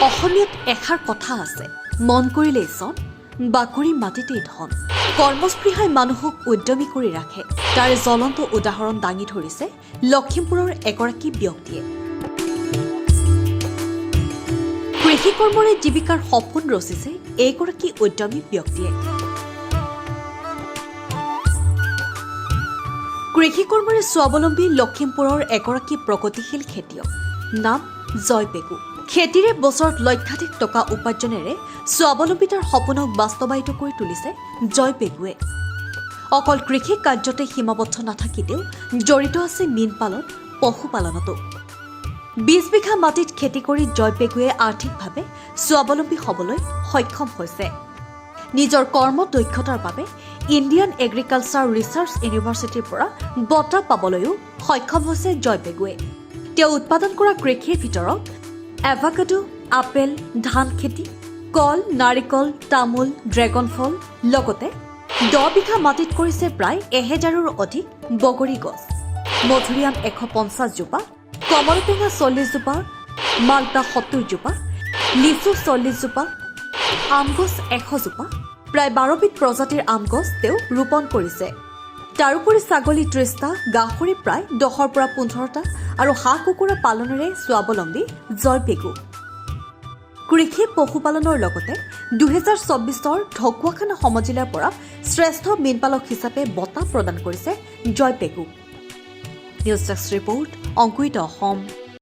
অসমীয়াত এষাৰ কথা আছে, মন কৰিলেই চন, বাকৰি মাটিতেই ধন। কৰ্মস্পৃহাই মানুহক উদ্যমী কৰি ৰাখে। তাৰে জ্বলন্ত উদাহৰণ দাঙি ধৰিছে লখিমপুৰৰ এগৰাকী ব্যক্তিয়ে। কৃষি কৰ্মৰে জীৱিকাৰ সপোন ৰচিছে এইগৰাকী উদ্যমী ব্যক্তিয়ে। কৃষি কৰ্মৰে স্বাৱলম্বী লখিমপুৰৰ এগৰাকী প্ৰগতিশীল খেতিয়ক, নাম জয় পেগু। খেতিৰে বছৰত লক্ষাধিক টকা উপাৰ্জনেৰে স্বাৱলম্বিতাৰ সপোনক বাস্তৱায়িত কৰি তুলিছে জয় পেগুৱে। অকল কৃষি কাৰ্যতে সীমাবদ্ধ নাথাকিতেও জড়িত আছে মীন পালন, পশুপালনতো। ২০ বিঘা মাটিত খেতি কৰি জয় পেগুৱে আৰ্থিকভাৱে স্বাৱলম্বী হ'বলৈ সক্ষম হৈছে। নিজৰ কৰ্ম দক্ষতাৰ বাবে ইণ্ডিয়ান এগ্ৰিকালচাৰ ৰিচাৰ্চ ইউনিভাৰ্চিটিৰ পৰা বঁটা পাবলৈও সক্ষম হৈছে জয় পেগুৱে। তেওঁ উৎপাদন কৰা কৃষিৰ ভিতৰত এভাকাডো, আপেল, ধান খেতি, কল, নাৰিকল, তামোল, ড্ৰেগন ফল, লগতে ১০ বিঘা মাটিত কৰিছে প্ৰায় ১,০০০ৰো অধিক বগৰী গছ, মধুৰিআম ১৫০ জোপা, কমলটেঙা ৪০ জোপা, মালতা ৭০ জোপা, লিচু ৪০ জোপা, আম গছ ১০০ জোপা, প্ৰায় ১২বিধ প্ৰজাতিৰ আম গছ তেওঁ ৰোপণ কৰিছে। তাৰোপৰি ছাগলী ৩০টা, গাহৰি প্ৰায় ১০ৰ পৰা ১৫টা আৰু হাঁহ কুকুৰা পালনেৰে স্বাৱলম্বী জয় পেগু। কৃষি পশুপালনৰ লগতে ২০২৪ৰ ঢকুৱাখানা সমজিলাৰ পৰা শ্ৰেষ্ঠ মীনপালক হিচাপে বঁটা প্ৰদান কৰিছে Joy Pegu. News desk report, Ankurit Assam.